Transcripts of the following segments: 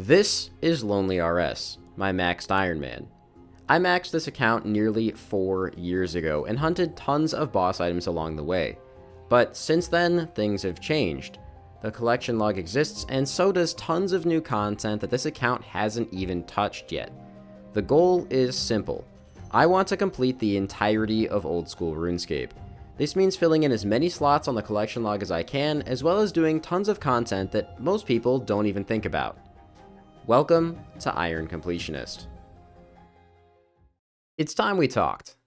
This is Lonely RS, my maxed Iron Man. I maxed this account nearly 4 years ago and hunted tons of boss items along the way. But since then, things have changed. The collection log exists, and so does tons of new content that this account hasn't even touched yet. The goal is simple. I want to complete the entirety of old school RuneScape. This means filling in as many slots on the collection log as I can, as well as doing tons of content that most people don't even think about. Welcome to Iron Completionist. It's time we talked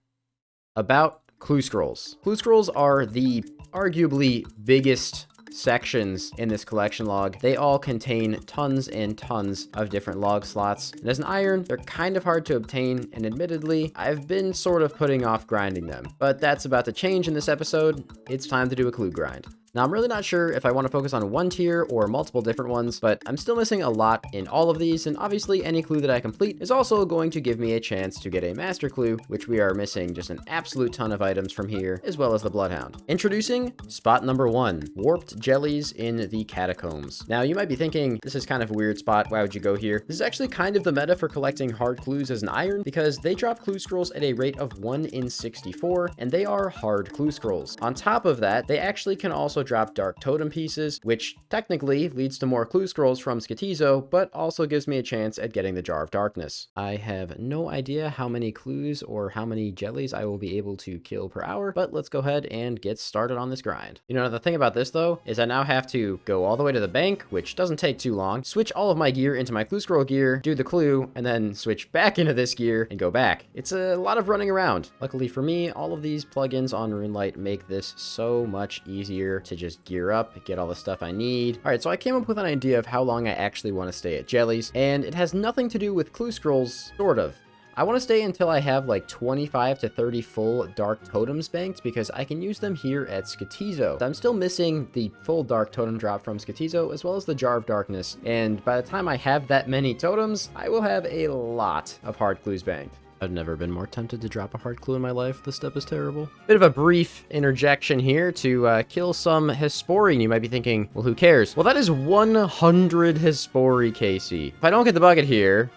about clue scrolls. Clue scrolls are the arguably biggest sections in this collection log. They all contain tons and tons of different log slots. And as an iron, they're kind of hard to obtain, and admittedly, I've been sort of putting off grinding them. But that's about to change in this episode. It's time to do a clue grind. Now, I'm really not sure if I want to focus on one tier or multiple different ones, but I'm still missing a lot in all of these, and obviously any clue that I complete is also going to give me a chance to get a master clue, which we are missing just an absolute ton of items from here, as well as the Bloodhound. Introducing spot number 1, warped jellies in the catacombs. Now, you might be thinking, this is kind of a weird spot, why would you go here? This is actually kind of the meta for collecting hard clues as an iron, because they drop clue scrolls at a rate of 1 in 64, and they are hard clue scrolls. On top of that, they actually can also drop dark totem pieces, which technically leads to more clue scrolls from Skatizo, but also gives me a chance at getting the Jar of Darkness. I have no idea how many clues or how many jellies I will be able to kill per hour, but let's go ahead and get started on this grind. You know, the thing about this though, is I now have to go all the way to the bank, which doesn't take too long, switch all of my gear into my clue scroll gear, do the clue, and then switch back into this gear and go back. It's a lot of running around. Luckily for me, all of these plugins on RuneLite make this so much easier to just gear up, get all the stuff I need. All right, so I came up with an idea of how long I actually want to stay at jellies, and it has nothing to do with clue scrolls, sort of. I want to stay until I have like 25 to 30 full dark totems banked, because I can use them here at Skatizo. I'm still missing the full dark totem drop from Skatizo, as well as the Jar of Darkness, and by the time I have that many totems, I will have a lot of hard clues banked. I've never been more tempted to drop a hard clue in my life. This step is terrible. Bit of a brief interjection here to kill some Hespori. You might be thinking, well, who cares? Well, that is 100 Hespori, Casey. If I don't get the bucket here,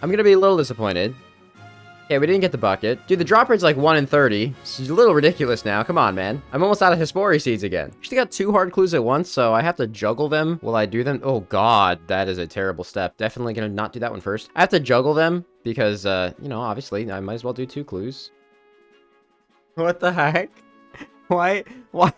I'm going to be a little disappointed. Okay, we didn't get the bucket. Dude, the drop rate's like 1 in 30. It's a little ridiculous now. Come on, man. I'm almost out of Hespori seeds again. Actually got 2 hard clues at once, so I have to juggle them. Will I do them? Oh, God, that is a terrible step. Definitely going to not do that one first. I have to juggle them because, you know, obviously, I might as well do 2 clues. What the heck? Why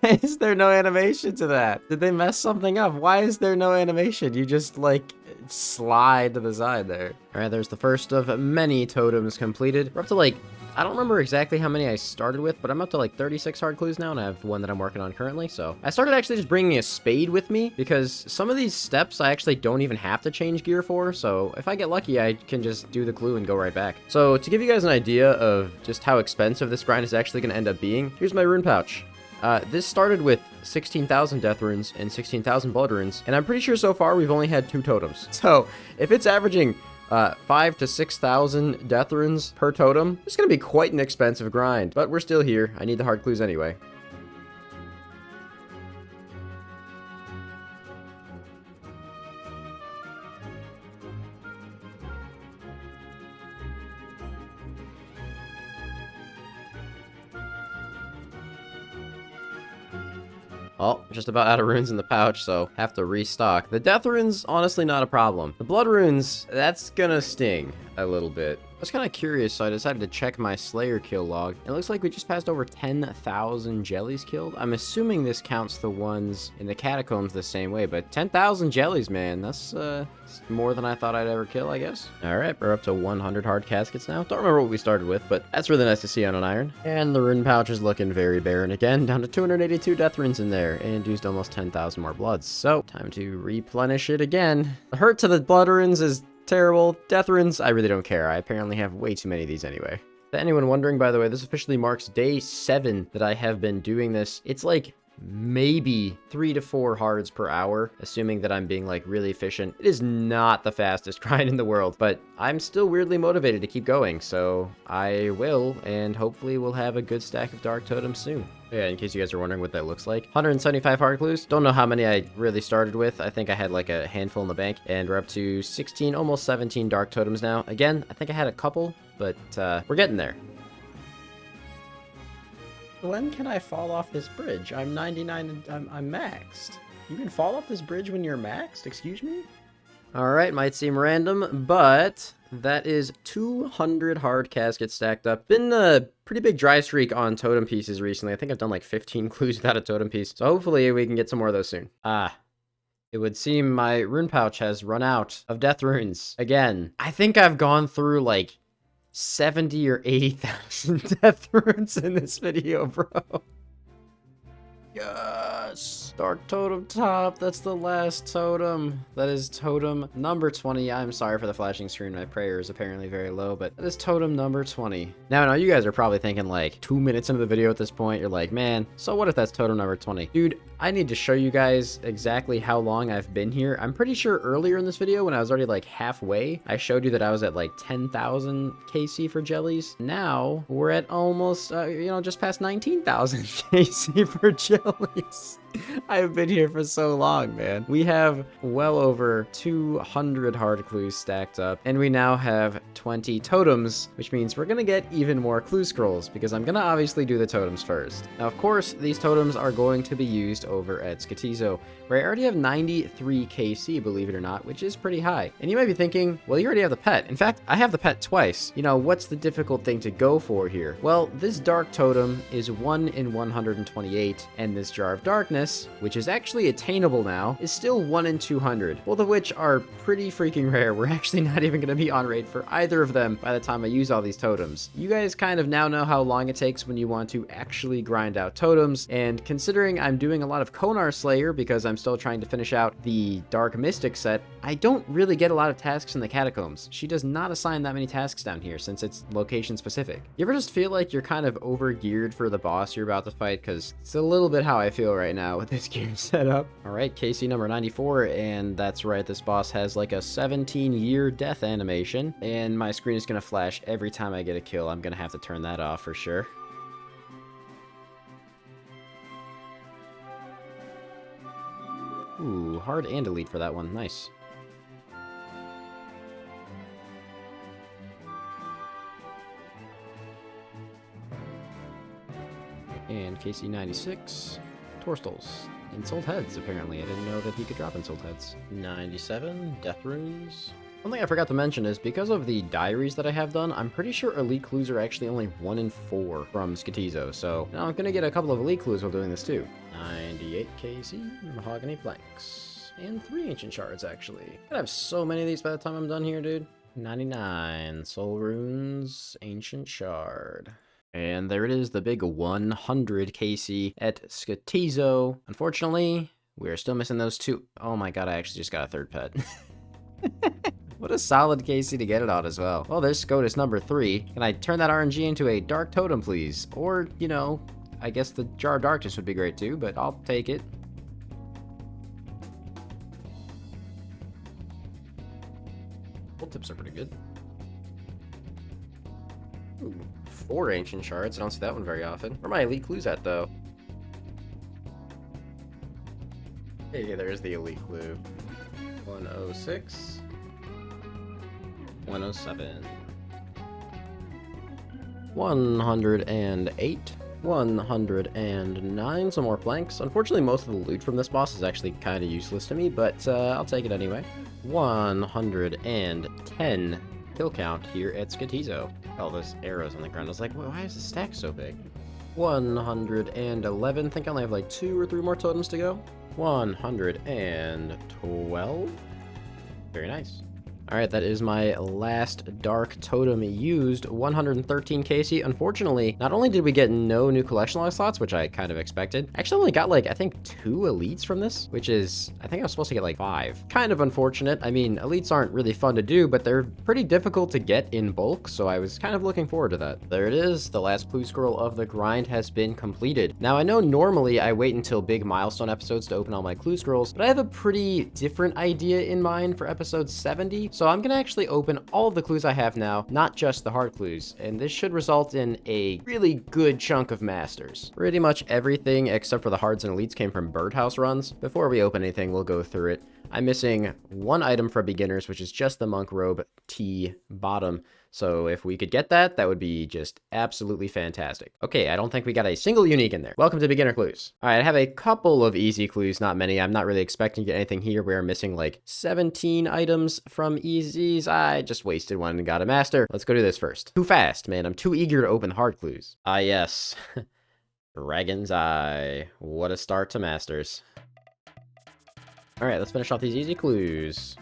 is there no animation to that? Did they mess something up? Why is there no animation? You just, like, slide to the side there. All right, there's the first of many totems completed. We're up to, like, I don't remember exactly how many I started with, but I'm up to, like, 36 hard clues now, and I have one that I'm working on currently, so. I started actually just bringing a spade with me, because some of these steps I actually don't even have to change gear for, so if I get lucky, I can just do the clue and go right back. So, to give you guys an idea of just how expensive this grind is actually going to end up being, here's my rune pouch. This started with 16,000 death runes and 16,000 blood runes, and I'm pretty sure so far we've only had 2 totems. So if it's averaging 5,000 to 6,000 death runes per totem, it's gonna be quite an expensive grind, but we're still here. I need the hard clues anyway. Oh, just about out of runes in the pouch, so have to restock. The death runes, honestly not a problem. The blood runes, that's gonna sting a little bit. I was kind of curious, so I decided to check my Slayer kill log. It looks like we just passed over 10,000 jellies killed. I'm assuming this counts the ones in the catacombs the same way, but 10,000 jellies, man, that's more than I thought I'd ever kill, I guess. All right, we're up to 100 hard caskets now. Don't remember what we started with, but that's really nice to see on an iron. And the rune pouch is looking very barren again, down to 282 death runes in there, and used almost 10,000 more bloods. So, time to replenish it again. The hurt to the blood runes is terrible. Death runes, I really don't care. I apparently have way too many of these anyway. To anyone wondering, by the way, this officially marks day 7 that I have been doing this. It's like maybe 3 to 4 hards per hour, assuming that I'm being like really efficient. It is not the fastest grind in the world, but I'm still weirdly motivated to keep going, so I will, and hopefully we'll have a good stack of dark totems soon. Yeah, in case you guys are wondering what that looks like. 175 hard clues. Don't know how many I really started with. I think I had like a handful in the bank, and we're up to 16, almost 17 dark totems now. Again, I think I had a couple, but we're getting there. When can I fall off this bridge? I'm 99 and I'm maxed. You can fall off this bridge when you're maxed? Excuse me? Alright, might seem random, but that is 200 hard caskets stacked up. Been a pretty big dry streak on totem pieces recently. I think I've done like 15 clues without a totem piece. So hopefully we can get some more of those soon. It would seem my rune pouch has run out of death runes again. I think I've gone through like 70 or 80,000 death runes in this video, bro. Yes! Dark totem top, that's the last totem. That is totem number 20. I'm sorry for the flashing screen, my prayer is apparently very low, but that is totem number 20. Now, I know you guys are probably thinking like 2 minutes into the video at this point, you're like, man, so what if that's totem number 20? Dude, I need to show you guys exactly how long I've been here. I'm pretty sure earlier in this video, when I was already like halfway, I showed you that I was at like 10,000 KC for jellies. Now, we're at almost, just past 19,000 KC for jellies. I've been here for so long, man. We have well over 200 hard clues stacked up, and we now have 20 totems, which means we're gonna get even more clue scrolls, because I'm gonna obviously do the totems first. Now, of course, these totems are going to be used over at Skatizo, where I already have 93 KC, believe it or not, which is pretty high. And you might be thinking, well, you already have the pet. In fact, I have the pet twice. You know, what's the difficult thing to go for here? Well, this dark totem is 1 in 128, and this jar of darkness, which is actually attainable now, is still 1 in 200, both of which are pretty freaking rare. We're actually not even going to be on raid for either of them by the time I use all these totems. You guys kind of now know how long it takes when you want to actually grind out totems, and considering I'm doing a lot of Konar Slayer because I'm still trying to finish out the Dark Mystic set, I don't really get a lot of tasks in the Catacombs. She does not assign that many tasks down here since it's location specific. You ever just feel like you're kind of over geared for the boss you're about to fight? Because it's a little bit how I feel right now with this gear setup. Alright, KC number 94, and that's right, this boss has like a 17-year death animation, and my screen is going to flash every time I get a kill. I'm going to have to turn that off for sure. Ooh, hard and elite for that one. Nice. And KC96, Torstals. Insult heads, apparently. I didn't know that he could drop insult heads. 97, death runes. One thing I forgot to mention is because of the diaries that I have done, I'm pretty sure elite clues are actually only 1 in 4 from Skatizo. So now I'm gonna get a couple of elite clues while doing this too. 98 KC, mahogany planks, and 3 ancient shards actually. I have so many of these by the time I'm done here, dude. 99 soul runes, ancient shard. And there it is, the big 100 KC at Skatizo. Unfortunately, we're still missing those 2. Oh my god, I actually just got a 3rd pet. What a solid KC to get it on as well. Well, there's SCOTUS number 3. Can I turn that RNG into a dark totem, please? Or, you know, I guess the Jar of Darkness would be great too, but I'll take it. Gold tips are pretty good. Ooh, 4 ancient shards. I don't see that one very often. Where are my elite clues at, though? Hey, there's the elite clue. 106. 107. 108. 109. Some more planks. Unfortunately, most of the loot from this boss is actually kind of useless to me, but I'll take it anyway. 110 kill count here at Skatizo. Oh, those arrows on the ground. I was like, well, why is the stack so big? 111. Think I only have like 2 or 3 more totems to go. 112. Very nice. Alright, that is my last dark totem used, 113 KC. Unfortunately, not only did we get no new collection log slots, which I kind of expected, I actually only got like, I think 2 elites from this, which is, I think I was supposed to get like 5. Kind of unfortunate. I mean, elites aren't really fun to do, but they're pretty difficult to get in bulk, so I was kind of looking forward to that. There it is. The last clue scroll of the grind has been completed. Now, I know normally I wait until big milestone episodes to open all my clue scrolls, but I have a pretty different idea in mind for episode 70. So I'm gonna actually open all of the clues I have now, not just the hard clues, and this should result in a really good chunk of masters. Pretty much everything except for the hards and elites came from birdhouse runs. Before we open anything, we'll go through it. I'm missing one item for beginners, which is just the monk robe T bottom. So if we could get that, that would be just absolutely fantastic. Okay, I don't think we got a single unique in there. Welcome to beginner clues. All right, I have a couple of easy clues, not many. I'm not really expecting to get anything here. We're missing like 17 items from easies. I just wasted one and got a master. Let's go do this first. Too fast, man. I'm too eager to open hard clues. Ah, yes. Dragon's Eye. What a start to masters. All right, let's finish off these easy clues.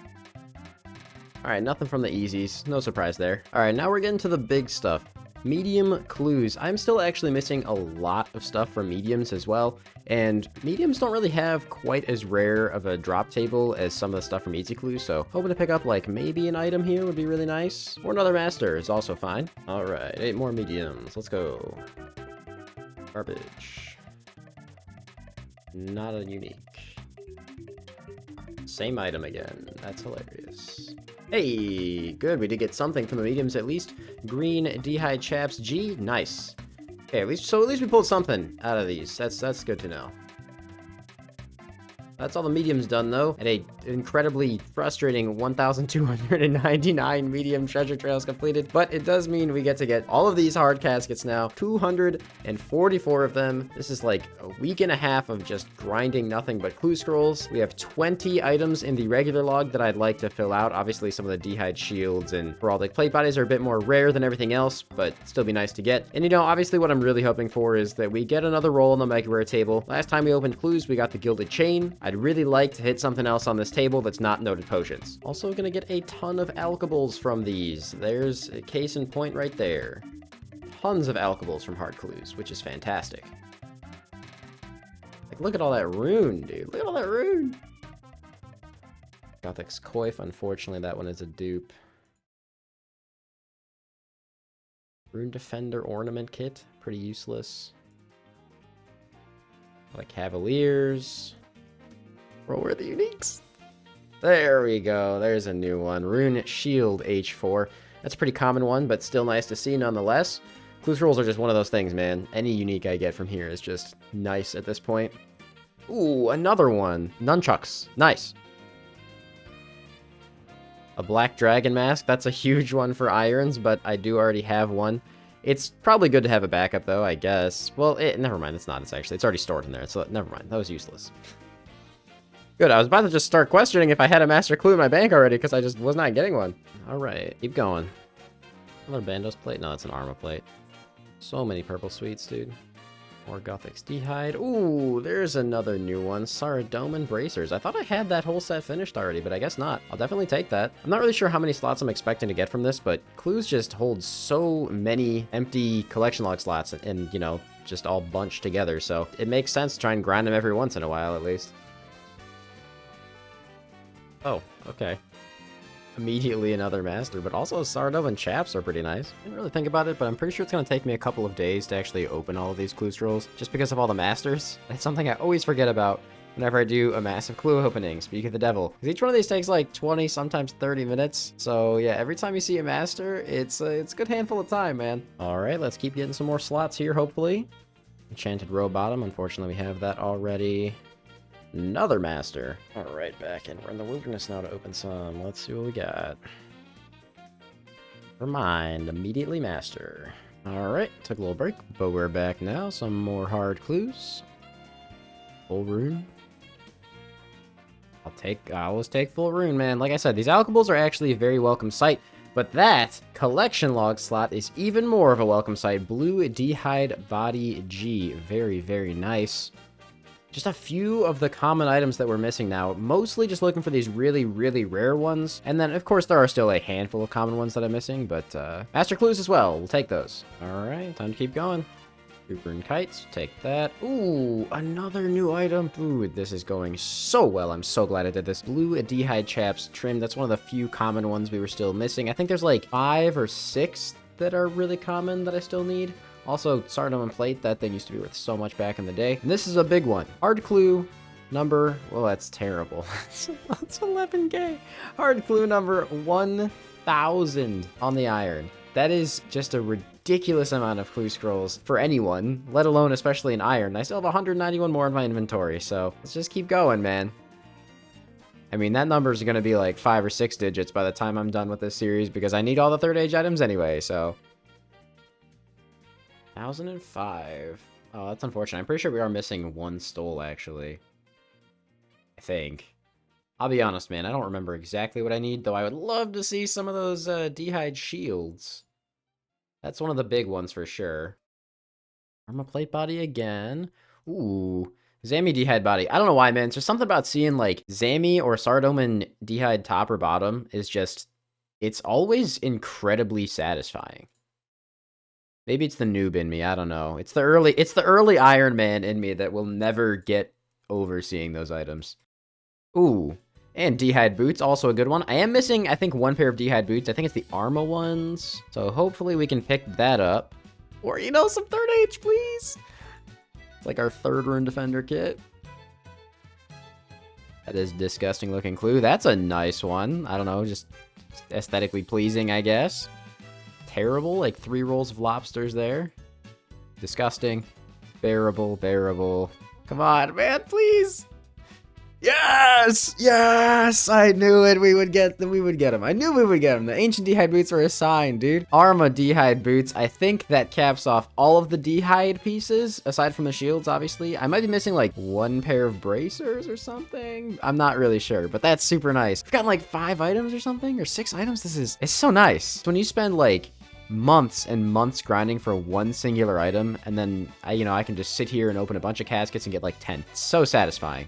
All right, nothing from the easies. No surprise there. All right, now we're getting to the big stuff. Medium clues. I'm still actually missing a lot of stuff from mediums as well, and mediums don't really have quite as rare of a drop table as some of the stuff from easy clues, so hoping to pick up like maybe an item here would be really nice, or another master is also fine. All right, 8 more mediums. Let's go. Garbage. Not a unique. Same item again. That's hilarious. Hey, good. We did get something from the mediums at least. Green D'hide Chaps G. Nice. Okay, at least we pulled something out of these. That's good to know. That's all the mediums done, though, and a incredibly frustrating 1,299 medium treasure trails completed, but it does mean we get to get all of these hard caskets now, 244 of them. This is like a week and a half of just grinding nothing but clue scrolls. We have 20 items in the regular log that I'd like to fill out. Obviously, some of the D'hide shields and heraldic plate bodies are a bit more rare than everything else, but still be nice to get. And you know, obviously what I'm really hoping for is that we get another roll on the Mega Rare table. Last time we opened clues, we got the Gilded Chain. I'd really like to hit something else on this table that's not noted potions. Also gonna get a ton of alkables from these. There's a case in point right there. Tons of alkables from hard clues, which is fantastic. Like, look at all that rune, dude. Look at all that rune. Gothic's Coif, unfortunately that one is a dupe. Rune Defender Ornament Kit, pretty useless. Like Cavaliers. Roll where the uniques. There we go. There's a new one. Rune Shield H4. That's a pretty common one, but still nice to see nonetheless. Clue scrolls are just one of those things, man. Any unique I get from here is just nice at this point. Ooh, another one. Nunchucks. Nice. A Black Dragon Mask. That's a huge one for irons, but I do already have one. It's probably good to have a backup, though, I guess. Well, never mind. It's not. It's already stored in there, so never mind. That was useless. Good, I was about to just start questioning if I had a master clue in my bank already, because I just was not getting one. Alright, keep going. Another Bandos plate? No, it's an Arma plate. So many purple sweets, dude. More Gothic's D'hide. Ooh, there's another new one. Saradomin Bracers. I thought I had that whole set finished already, but I guess not. I'll definitely take that. I'm not really sure how many slots I'm expecting to get from this, but clues just hold so many empty collection log slots and, you know, just all bunched together, so it makes sense to try and grind them every once in a while, at least. Oh, okay. Immediately another master, but also Sardo and Chaps are pretty nice. I didn't really think about it, but I'm pretty sure it's going to take me a couple of days to actually open all of these clue scrolls, just because of all the masters. That's something I always forget about whenever I do a massive clue opening, speak of the devil. Because each one of these takes like 20, sometimes 30 minutes. So yeah, every time you see a master, it's a good handful of time, man. All right, let's keep getting some more slots here, hopefully. Enchanted Row Bottom, unfortunately we have that already. Another master. All right, back in. We're in the wilderness now to open some. Let's see what we got. Never mind. Immediately master. All right, took a little break, but we're back now. Some more hard clues. Full rune. I always take full rune, man. Like I said, these alkables are actually a very welcome sight, but that collection log slot is even more of a welcome sight. Blue D'hide Body G. Very, very nice. Just a few of the common items that we're missing now, mostly just looking for these really, really rare ones. And then, of course, there are still a handful of common ones that I'm missing, but master clues as well. We'll take those. All right, time to keep going. Super and Kites, take that. Ooh, another new item. Ooh, this is going so well. I'm so glad I did this. Blue D'hide Chaps trim. That's one of the few common ones we were still missing. I think there's like 5 or 6 that are really common that I still need. Also, Sardom and Plate, that thing used to be worth so much back in the day. And this is a big one. Hard clue, number, well, that's terrible. That's 11K. Hard clue number 1,000 on the iron. That is just a ridiculous amount of clue scrolls for anyone, let alone especially an iron. I still have 191 more in my inventory, so let's just keep going, man. I mean, that number is going to be like 5 or 6 digits by the time I'm done with this series because I need all the third age items anyway, so. 1,005. Oh, that's unfortunate. I'm pretty sure we are missing 1 stole, actually. I think. I'll be honest, man. I don't remember exactly what I need, though I would love to see some of those D'hide shields. That's one of the big ones for sure. Armor plate body again. Ooh. Zami D'hide body. I don't know why, man. It's just something about seeing, like, Zami or Sardoman D'hide top or bottom is just... It's always incredibly satisfying. Maybe it's the noob in me. I don't know. It's the early Iron Man in me that will never get over seeing those items. Ooh. And D'hide boots, also a good one. I am missing, I think, 1 pair of D'hide boots. I think it's the Arma ones. So hopefully we can pick that up. Or, you know, some third age, please. It's like our 3rd rune defender kit. That is a disgusting looking clue. That's a nice one. I don't know, just aesthetically pleasing, I guess. Terrible, like 3 rolls of lobsters there. Disgusting. Bearable, bearable. Come on, man, please. Yes! Yes! I knew it. We would get them. I knew we would get them. The ancient D'hide boots were a sign, dude. Arma D'hide boots. I think that caps off all of the D'hide pieces, aside from the shields, obviously. I might be missing like 1 pair of bracers or something. I'm not really sure, but that's super nice. I've gotten like 5 items or something, or 6 items. It's so nice. When you spend like months and months grinding for 1 singular item, and then I can just sit here and open a bunch of caskets and get like 10. It's so satisfying.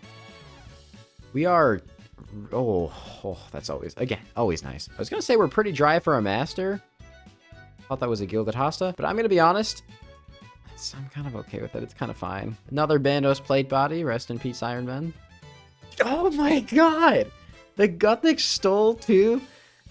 We are, oh, that's always nice. I was gonna say we're pretty dry for a master. Thought that was a gilded hosta, but I'm gonna be honest, I'm kind of okay with it. It's kind of fine. Another Bandos plate body. Rest in peace, Iron Man. Oh my god, the Gothic stole too.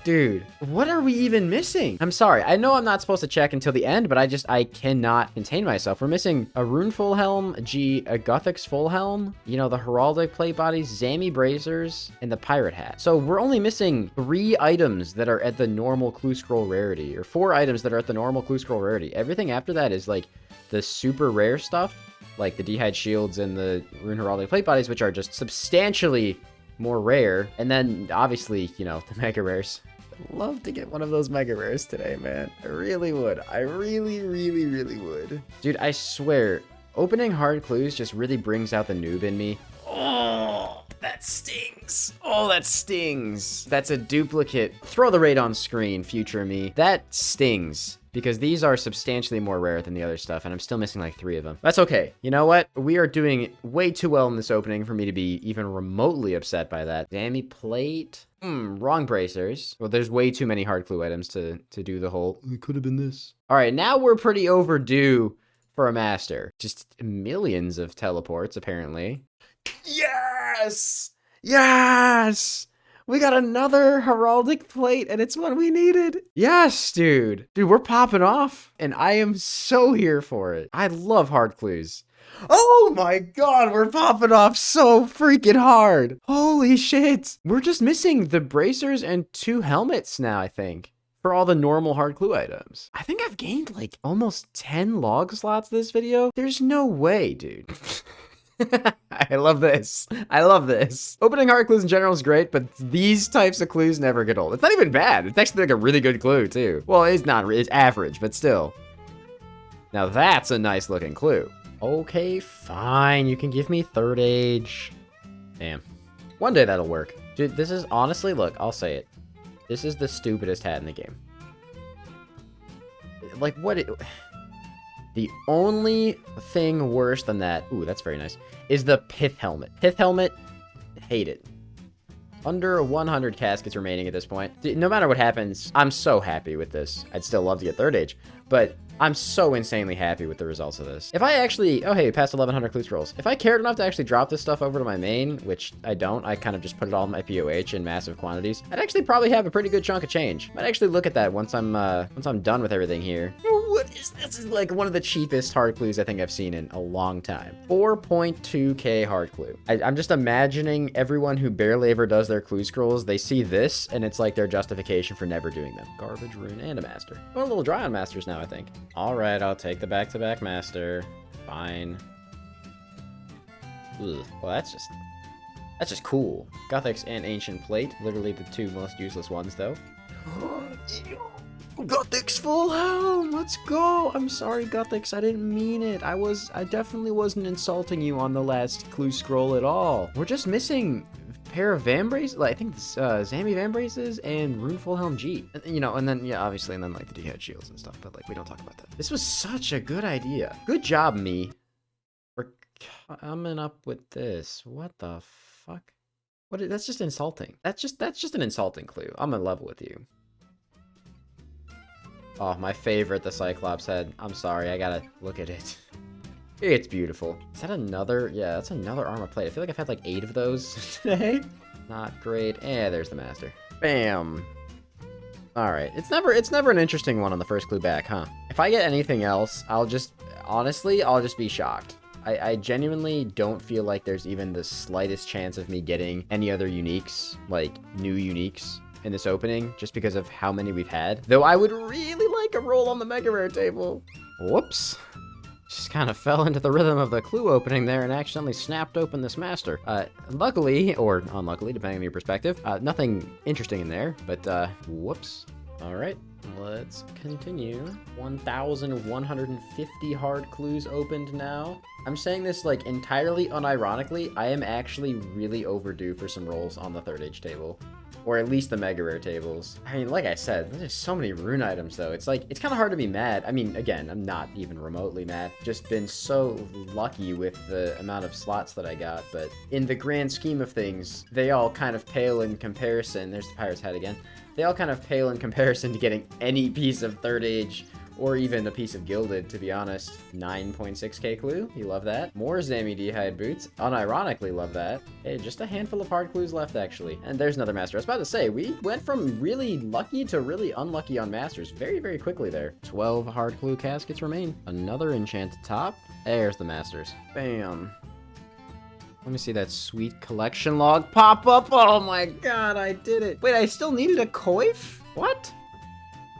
Dude, what are we even missing? I'm sorry. I know I'm not supposed to check until the end, but I cannot contain myself. We're missing a rune full helm, a Gothic's full helm, you know, the heraldic plate bodies, Zami bracers, and the pirate hat. So we're only missing 3 items that are at the normal clue scroll rarity, or 4 items that are at the normal clue scroll rarity. Everything after that is like the super rare stuff, like the D'hide shields and the rune heraldic plate bodies, which are just substantially more rare. And then obviously, you know, the mega rares. I'd love to get one of those mega rares today, man. I really would. I really, really, really would. Dude, I swear, opening hard clues just really brings out the noob in me. Oh, that stings. Oh, that stings. That's a duplicate. Throw the raid on screen, future me. That stings. Because these are substantially more rare than the other stuff, and I'm still missing like 3 of them. That's okay. You know what? We are doing way too well in this opening for me to be even remotely upset by that. Zami plate. Wrong bracers. Well, there's way too many hard clue items to do the whole, it could have been this. All right, now we're pretty overdue for a master. Just millions of teleports, apparently. Yes! Yes! We got another heraldic plate, and it's what we needed. Yes, dude. Dude, we're popping off, and I am so here for it. I love hard clues. Oh my god, we're popping off so freaking hard. Holy shit. We're just missing the bracers and 2 helmets now, I think, for all the normal hard clue items. I think I've gained like almost 10 log slots this video. There's no way, dude. I love this. I love this. Opening hard clues in general is great, but these types of clues never get old. It's not even bad. It's actually like a really good clue too. Well, it's average, but still. Now that's a nice looking clue. Okay, fine. You can give me third age. Damn. One day that'll work. Dude, this is honestly, look, I'll say it. This is the stupidest hat in the game. Like, the only thing worse than that, ooh, that's very nice, is the pith helmet. Pith helmet, hate it. Under 100 caskets remaining at this point. No matter what happens, I'm so happy with this. I'd still love to get third age, but I'm so insanely happy with the results of this. If I actually, oh hey, past 1100 clue scrolls. If I cared enough to actually drop this stuff over to my main, which I don't, I kind of just put it all in my POH in massive quantities, I'd actually probably have a pretty good chunk of change. Might actually look at that once I'm done with everything here. What is this? This is like one of the cheapest hard clues I think I've seen in a long time. 4.2k hard clue. I'm just imagining everyone who barely ever does their clue scrolls, they see this, and it's like their justification for never doing them. Garbage, rune, and a master. I'm a little dry on masters now, I think. All right, I'll take the back-to-back master. Fine. Ugh. Well, that's just cool. Gothics and Ancient Plate, literally the two most useless ones, though. Gothics full helm, let's go. I'm sorry, Gothics, I didn't mean it. I definitely wasn't insulting you on the last clue scroll at all. We're just missing a pair of Vambraces, like, I think it's Zammy Vambraces and Rune Full Helm G. And, you know, and then, yeah, obviously, and then, like, the D-head shields and stuff, but, like, we don't talk about that. This was such a good idea. Good job, me. We're coming up with this. What the fuck? That's just insulting. That's just an insulting clue. I'm in level with you. Oh, my favorite, the Cyclops head. I'm sorry, I gotta look at it. It's beautiful. Is that another? Yeah, that's another armor plate. I feel like I've had like 8 of those today. Not great. There's the master. Bam. All right. It's never an interesting one on the first clue back, huh? If I get anything else, honestly, I'll just be shocked. I genuinely don't feel like there's even the slightest chance of me getting any other uniques, like new uniques, in this opening, just because of how many we've had. Though I would really like a roll on the Mega Rare table. Whoops. Just kind of fell into the rhythm of the clue opening there and accidentally snapped open this master. Luckily, or unluckily, depending on your perspective, nothing interesting in there, but whoops. All right, let's continue. 1,150 hard clues opened now. I'm saying this like entirely unironically. I am actually really overdue for some rolls on the 3rd age table. Or at least the Mega Rare tables. I mean, like I said, there's so many rune items, though. It's like, it's kind of hard to be mad. I mean, again, I'm not even remotely mad. Just been so lucky with the amount of slots that I got. But in the grand scheme of things, they all kind of pale in comparison. There's the Pirate's Head again. They all kind of pale in comparison to getting any piece of 3rd age, or even a piece of Gilded, to be honest. 9.6k clue, you love that. More Zammy D-hide boots, unironically love that. Hey, just a handful of hard clues left, actually. And there's another master. I was about to say, we went from really lucky to really unlucky on masters very, very quickly there. 12 hard clue caskets remain. Another enchanted top. There's the masters. Bam. Let me see that sweet collection log pop up. Oh my god, I did it. Wait, I still needed a coif? What?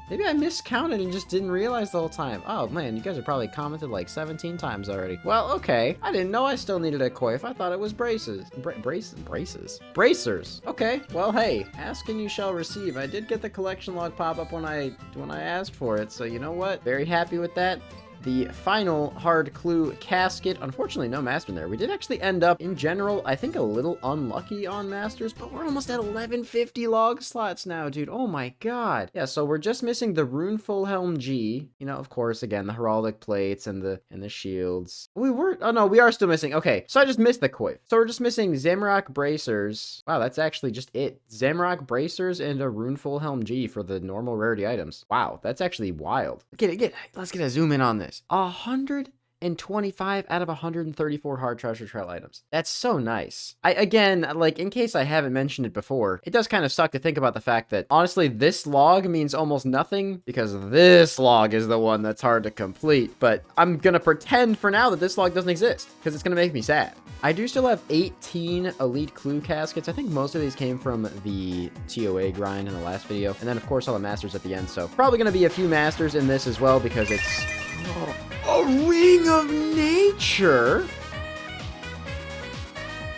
Maybe I miscounted and just didn't realize the whole time. Oh man, you guys have probably commented like 17 times already. Well, okay. I didn't know I still needed a coif. I thought it was braces. Braces? Bracers. Okay. Well, hey, ask and you shall receive. I did get the collection log pop up when I asked for it. So you know what? Very happy with that. The final hard clue casket. Unfortunately, no master in there. We did actually end up, in general, I think a little unlucky on masters, but we're almost at 1150 log slots now, dude. Oh my god. Yeah, so we're just missing the Rune Full Helm G. You know, of course, again, the heraldic plates and the shields. We are still missing. Okay, so I just missed the coif. So we're just missing Zamrock Bracers. Wow, that's actually just it. Zamrock Bracers and a Rune Full Helm G for the normal rarity items. Wow, that's actually wild. Let's get a zoom in on this. 125 out of 134 hard treasure trail items. That's so nice. Again, like, in case I haven't mentioned it before, it does kind of suck to think about the fact that, honestly, this log means almost nothing because this log is the one that's hard to complete. But I'm gonna pretend for now that this log doesn't exist because it's gonna make me sad. I do still have 18 elite clue caskets. I think most of these came from the TOA grind in the last video. And then, of course, all the masters at the end. So probably gonna be a few masters in this as well because it's a ring of nature?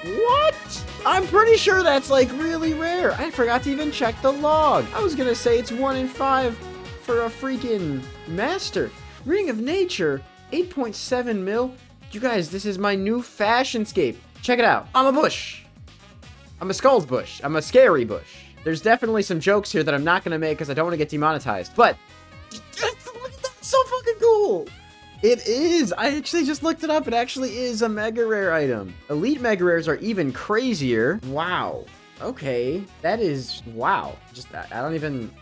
What? I'm pretty sure that's like really rare. I forgot to even check the log. I was gonna say it's 1 in 5 for a freaking master. Ring of nature, 8.7 mil. You guys, this is my new fashion scape. Check it out. I'm a bush. I'm a skulls bush. I'm a scary bush. There's definitely some jokes here that I'm not gonna make because I don't want to get demonetized. But that's so fucking cool. It is. I actually just looked it up. It actually is a mega rare item. Elite mega rares are even crazier. Wow. Okay. That is wow. Just I don't even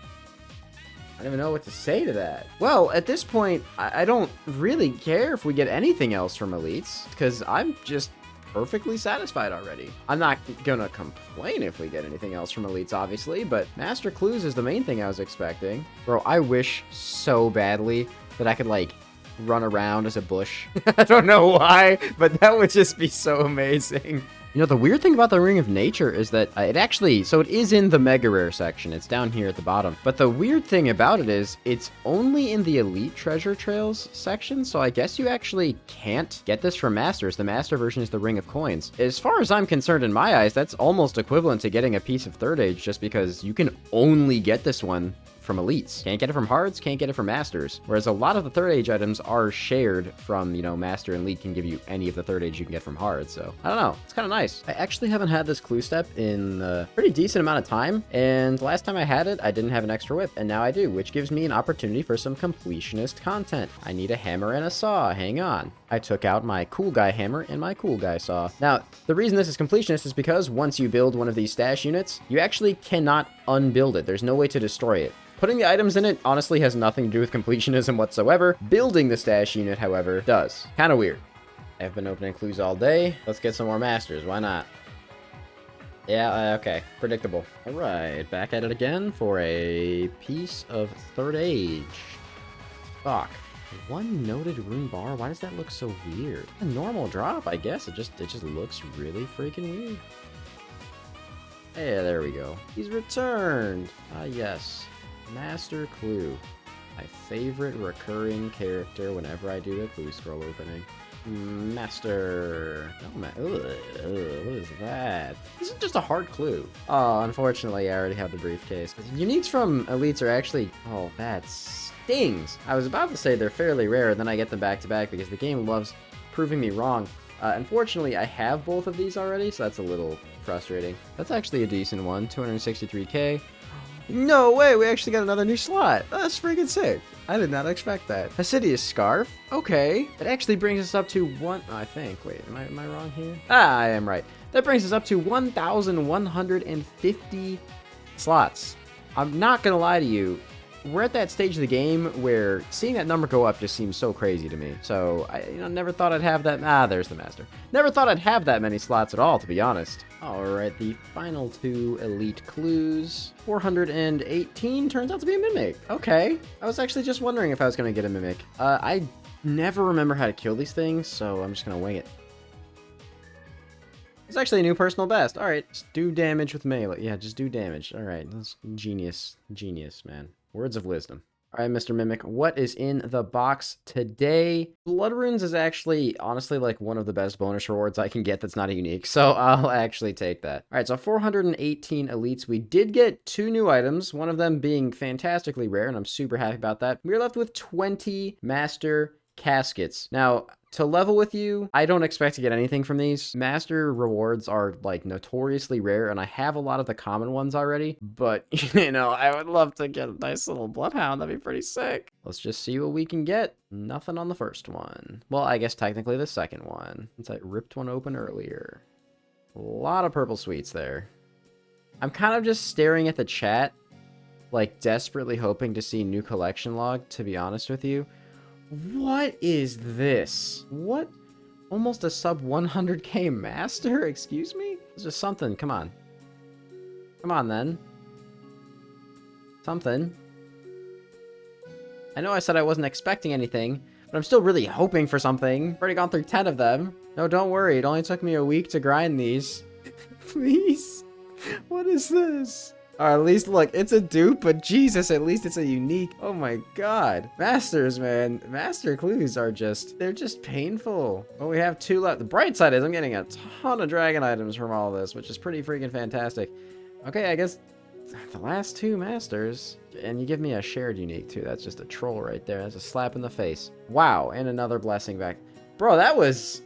know what to say to that. Well, at this point, I don't really care if we get anything else from elites because I'm just perfectly satisfied already. I'm not gonna complain if we get anything else from elites, obviously, but master clues is the main thing I was expecting. Bro, I wish so badly that I could, like, run around as a bush. I don't know why, but that would just be so amazing. You know, the weird thing about the Ring of Nature is that it actually, so it is in the Mega Rare section. It's down here at the bottom. But the weird thing about it is it's only in the Elite Treasure Trails section. So I guess you actually can't get this from Masters. The Master version is the Ring of Coins. As far as I'm concerned, in my eyes, that's almost equivalent to getting a piece of Third Age, just because you can only get this one from Elites. Can't get it from Hards, can't get it from Masters. Whereas a lot of the Third Age items are shared from, you know, Master and Elite can give you any of the Third Age you can get from Hards. So, I don't know. It's kind of nice. I actually haven't had this clue step in a pretty decent amount of time. And last time I had it, I didn't have an extra whip. And now I do, which gives me an opportunity for some completionist content. I need a hammer and a saw. Hang on. I took out my cool guy hammer and my cool guy saw. Now, the reason this is completionist is because once you build one of these stash units, you actually cannot unbuild it. There's no way to destroy it. Putting the items in it honestly has nothing to do with completionism whatsoever. Building the stash unit, however, does. Kind of weird. I've been opening clues all day. Let's get some more masters. Why not? Yeah, okay. Predictable. All right, back at it again for a piece of Third Age. Fuck. One noted rune bar? Why does that look so weird? A normal drop, I guess. It just looks really freaking weird. Hey, there we go. He's returned. Ah, yes. Master Clue. My favorite recurring character whenever I do a clue scroll opening. Master. Oh, what is that? This is just a hard clue. Oh, unfortunately, I already have the briefcase. Uniques from Elites are actually... Oh, that stings. I was about to say they're fairly rare, and then I get them back to back because the game loves proving me wrong. Unfortunately, I have both of these already, so that's a little frustrating. That's actually a decent one. 263k. No way, we actually got another new slot. That's freaking sick. I did not expect that. Hasidious Scarf? Okay. That actually brings us up to one... I think. Wait, am I wrong here? Ah, I am right. That brings us up to 1,150 slots. I'm not gonna lie to you. We're at that stage of the game where seeing that number go up just seems so crazy to me. So, I never thought I'd have that... Ah, there's the Master. Never thought I'd have that many slots at all, to be honest. Alright, the final two Elite clues. 418 turns out to be a Mimic. Okay. I was actually just wondering if I was going to get a Mimic. I never remember how to kill these things, so I'm just going to wing it. It's actually a new personal best. Alright, just do damage with melee. Yeah, just do damage. Alright, that's genius. Genius, man. Words of wisdom. All right, Mr. Mimic, what is in the box today? Blood Runes is actually, honestly, like one of the best bonus rewards I can get that's not a unique, so I'll actually take that. All right, so 418 elites. We did get 2 new items, one of them being fantastically rare, and I'm super happy about that. We're left with 20 master caskets. Now, to level with you, I don't expect to get anything from these. Master rewards are, like, notoriously rare, and I have a lot of the common ones already, but, you know, I would love to get a nice little Bloodhound. That'd be pretty sick. Let's just see what we can get. Nothing on the first one. Well, I guess technically the second one, since I ripped one open earlier. A lot of purple sweets there. I'm kind of just staring at the chat, like, desperately hoping to see new collection log, to be honest with you. What is this? What? Almost a sub 100k master? Excuse me? It's just something. Come on. Come on, then. Something. I know I said I wasn't expecting anything, but I'm still really hoping for something. I've already gone through 10 of them. No, don't worry. It only took me a week to grind these. Please. What is this? Or at least, look, it's a dupe, but Jesus, at least it's a unique. Oh my god. Masters, man. Master clues are just, they're just painful. Well, we have 2 left. The bright side is I'm getting a ton of dragon items from all this, which is pretty freaking fantastic. Okay, I guess the last 2 masters. And you give me a shared unique, too. That's just a troll right there. That's a slap in the face. Wow, and another blessing back. Bro, that was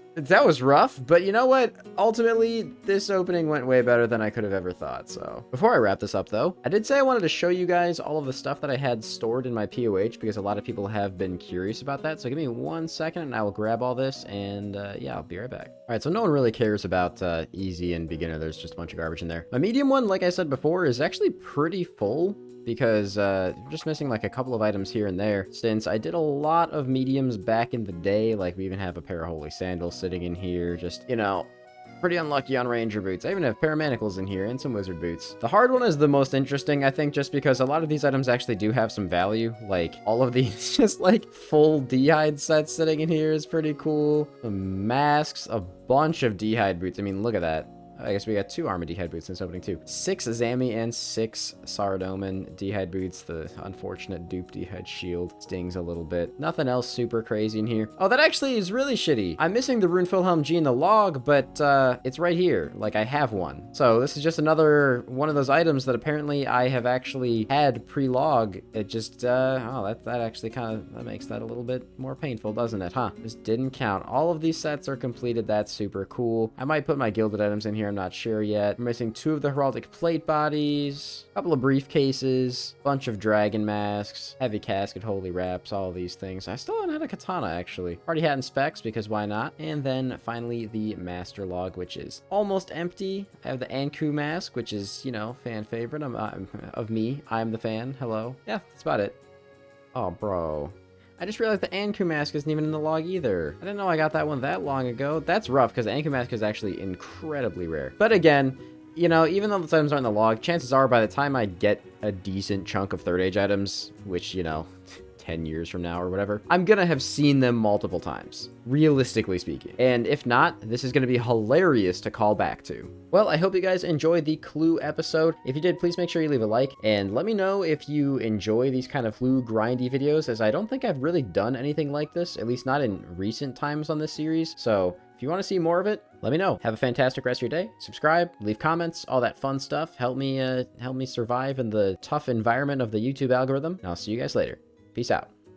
rough, but you know what? Ultimately, this opening went way better than I could have ever thought, so. Before I wrap this up, though, I did say I wanted to show you guys all of the stuff that I had stored in my POH, because a lot of people have been curious about that, so give me 1 second, and I will grab all this, and yeah, I'll be right back. Alright, so no one really cares about easy and beginner. There's just a bunch of garbage in there. My medium one, like I said before, is actually pretty full, because I'm just missing like a couple of items here and there, since I did a lot of mediums back in the day. Like, we even have a pair of holy sandals sitting in here, just, you know, Pretty unlucky on ranger boots. I even have paramanacles in here and some wizard boots. The hard one is the most interesting, I think, just because a lot of these items actually do have some value. Like, all of these just like full d'hide sets sitting in here is pretty cool. The masks, a bunch of d'hide boots. I mean, look at that. I guess we got 2 armor d'hide boots in this opening too. 6 Zami and 6 Saradomin d'hide boots. The unfortunate dupe d'hide shield stings a little bit. Nothing else super crazy in here. Oh, that actually is really shitty. I'm missing the Rune Wilhelm G in the log, but it's right here. Like, I have one. So this is just another one of those items that apparently I have actually had pre-log. It just, oh, that actually that makes that a little bit more painful, doesn't it, huh? This didn't count. All of these sets are completed. That's super cool. I might put my gilded items in here. I'm not sure yet. We're missing 2 of the heraldic plate bodies, a couple of briefcases, bunch of dragon masks, heavy casket, holy wraps, all of these things. I still haven't had a katana, actually. Party hat and specs, because why not? And then finally the master log, which is almost empty. I have the Anku mask, which is, you know, fan favorite. Of me. I'm the fan. Hello. Yeah, that's about it. Oh, bro. I just realized the Anku mask isn't even in the log either. I didn't know I got that one that long ago. That's rough, because the Anku mask is actually incredibly rare. But again, you know, even though the items aren't in the log, chances are by the time I get a decent chunk of 3rd age items, which, you know, 10 years from now or whatever, I'm gonna have seen them multiple times, realistically speaking. And if not, this is gonna be hilarious to call back to. Well, I hope you guys enjoyed the Clue episode. If you did, please make sure you leave a like, and let me know if you enjoy these kind of Clue grindy videos, as I don't think I've really done anything like this, at least not in recent times on this series. So if you want to see more of it, let me know. Have a fantastic rest of your day. Subscribe, leave comments, all that fun stuff. Help me survive in the tough environment of the YouTube algorithm. And I'll see you guys later. Peace out.